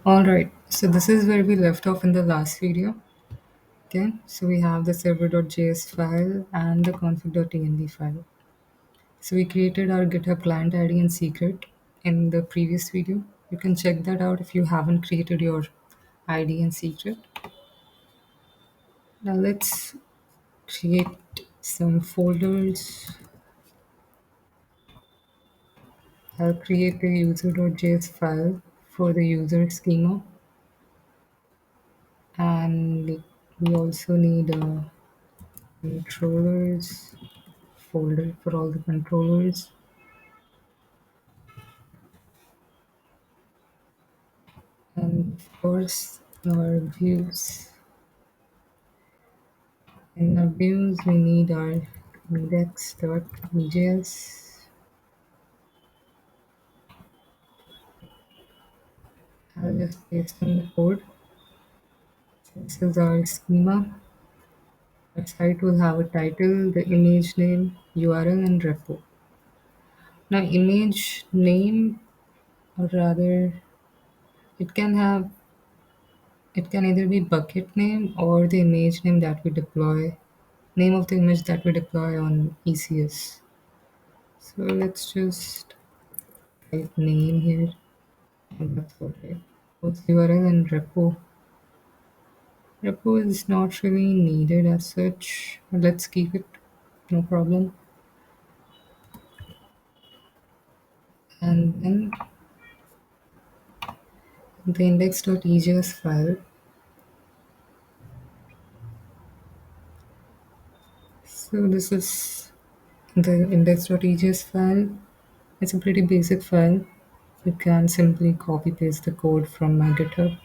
Alright, so this is where we left off in the last video. Okay, so we have the server.js file and the config.env file. So we created our GitHub client ID and secret in the previous video. You can check that out if you haven't created your ID and secret. Now let's create some folders. I'll create a user.js file for the user schema, and we also need a controllers folder for all the controllers. And of course our views. In our views we need our index.js. I'll just paste in the code. This is our schema. Our site will have a title, the image name, URL, and repo. Now image name, or rather it can have it can either be bucket name or the image name that we deploy, name of the image that we deploy on ECS. So let's just type name here, and that's okay. Both URL and repo. Repo is not really needed as such, but let's keep it, no problem. And then the index.ejs file. So this is the index.ejs file. It's a pretty basic file. You can simply copy paste the code from my GitHub.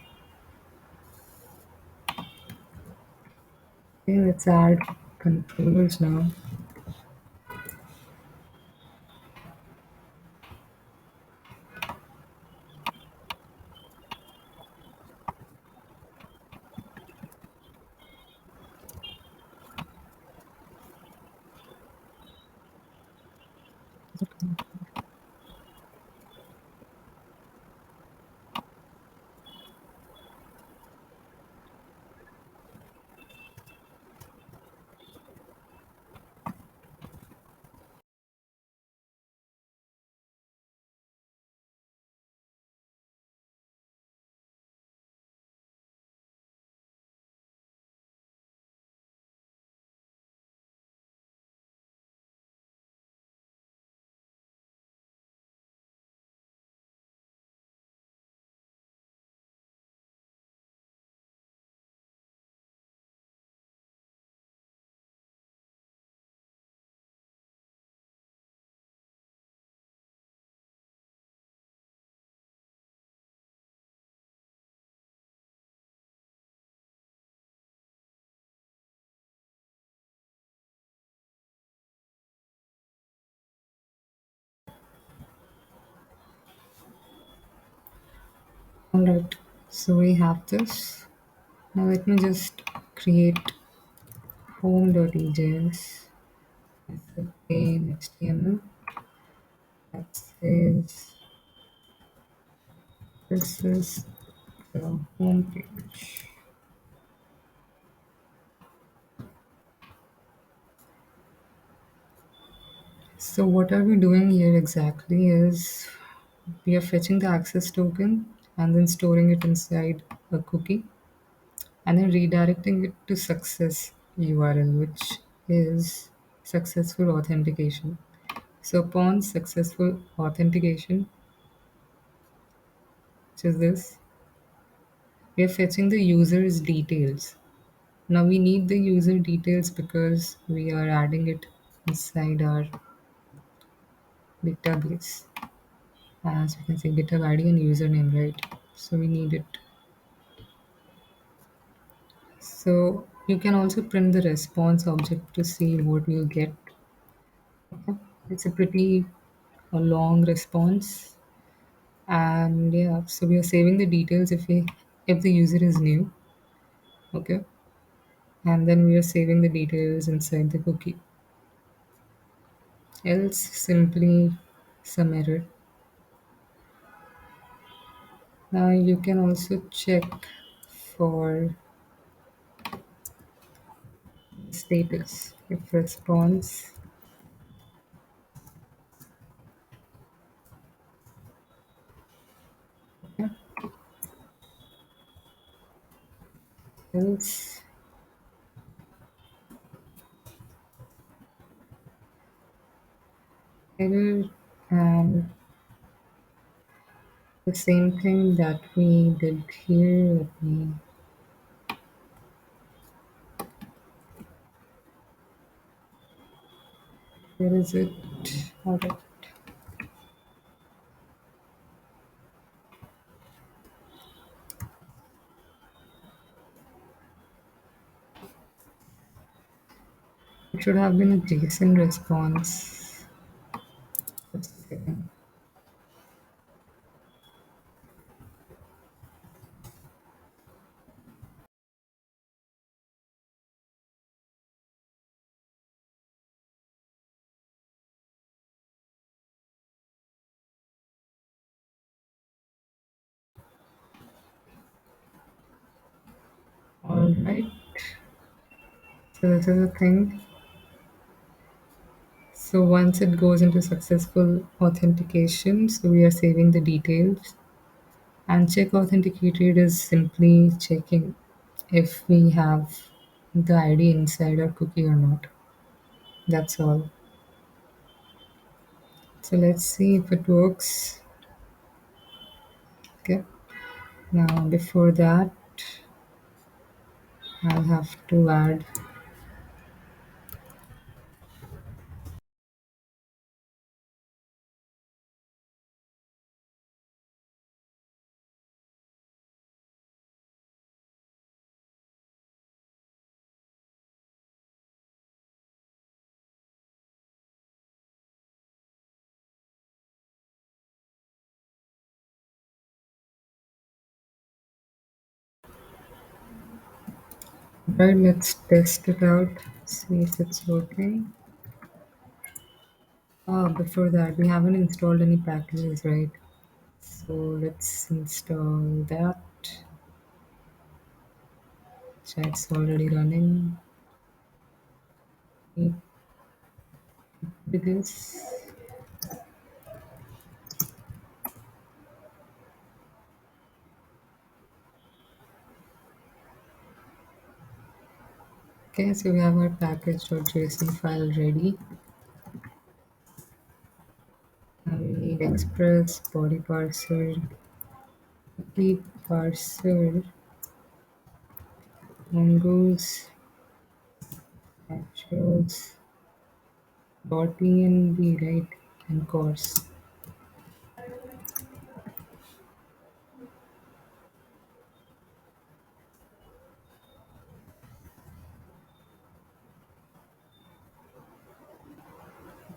Okay, let's add controllers now. Alright, so we have this. Now let me just create home.ejs as a plain HTML that says this is the home page. So what are we doing here exactly is we are fetching the access token and then storing it inside a cookie and then redirecting it to success URL, which is successful authentication. So upon successful authentication, which is this, we are fetching the user's details. Now we need the user details because we are adding it inside our database. As we can see, GitHub ID and username, right? So we need it. So you can also print the response object to see what you get. Okay. It's a pretty a long response, and yeah, so we are saving the details if the user is new, okay, and then we are saving the details inside the cookie. Else simply some error. Now you can also check for status. If response, yeah, else, error, and the same thing that we did here. Let me, where is it? Alright, it should have been a JSON response. Just a second. Alright, so this is the thing. So once it goes into successful authentication, so we are saving the details. And check authenticated is simply checking if we have the ID inside our cookie or not. That's all. So let's see if it works. Okay. Now before that, I'll have to add. Right, let's test it out. See if it's working. Before that, we haven't installed any packages, right? So let's install that. Chat's already running. It begins. Okay, so we have our package.json file ready. Now we need express, body parser, complete parser, mongoose, actuals, .env, right, and course.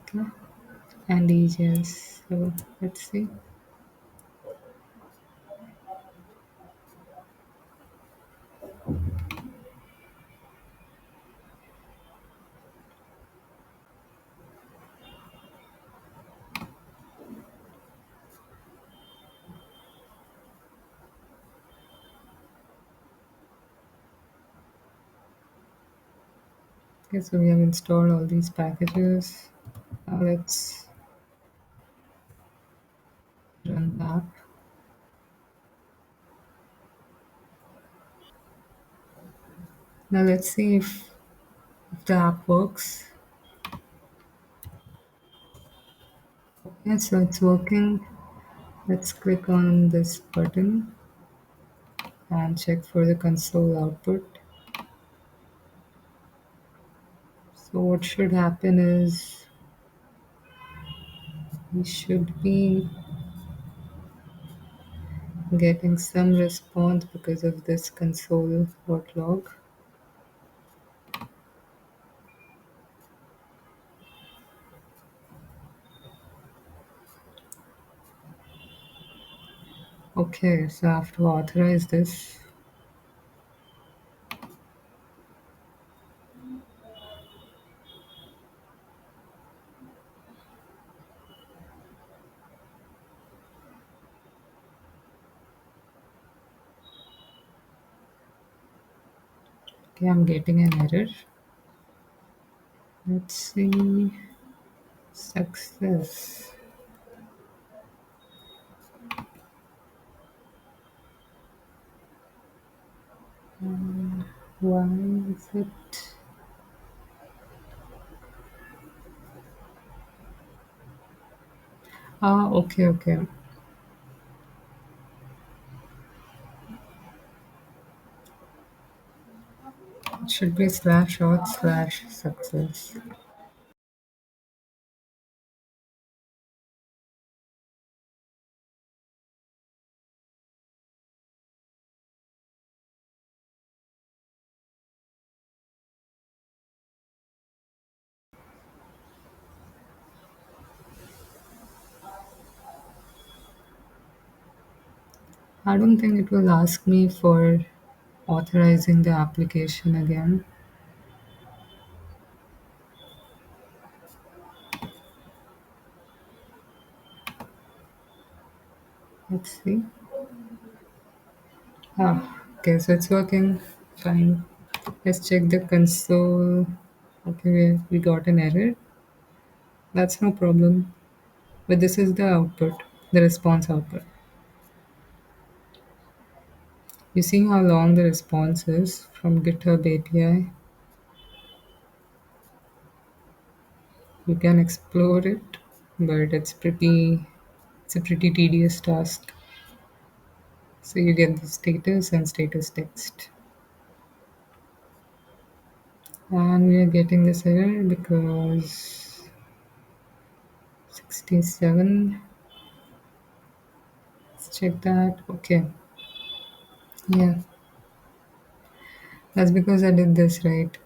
Okay, and ages. So let's see. Okay, so we have installed all these packages. Now let's run the app. Now let's see if the app works. Okay, so it's working. Let's click on this button and check for the console output. So what should happen is we should be getting some response because of this console.log. Okay, so I have to authorize this. Okay, I'm getting an error. Let's see. Success. Why is it? Ah, okay, okay. It should be slash auth slash success. I don't think it will ask me for authorizing the application again. Let's see. Ah, okay, so it's working fine. Let's check the console. Okay, we got an error. That's no problem. But this is the output, the response output. You see how long the response is from GitHub API? You can explore it, but it's a pretty tedious task. So you get the status and status text. And we are getting this error because 67. Let's check that. Okay. Yeah, that's because I did this right.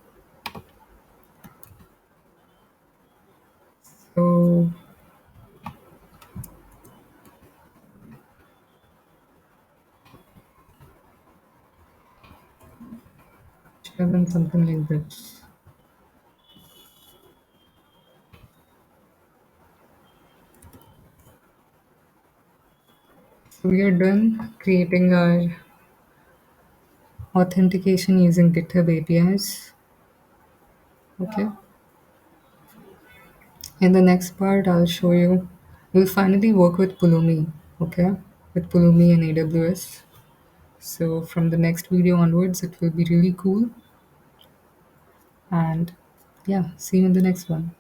So 7, something like this. So we are done creating our authentication using GitHub APIs. Okay. In the next part, I'll show you. We'll finally work with Pulumi. Okay. With Pulumi and AWS. So from the next video onwards, it will be really cool. And yeah, see you in the next one.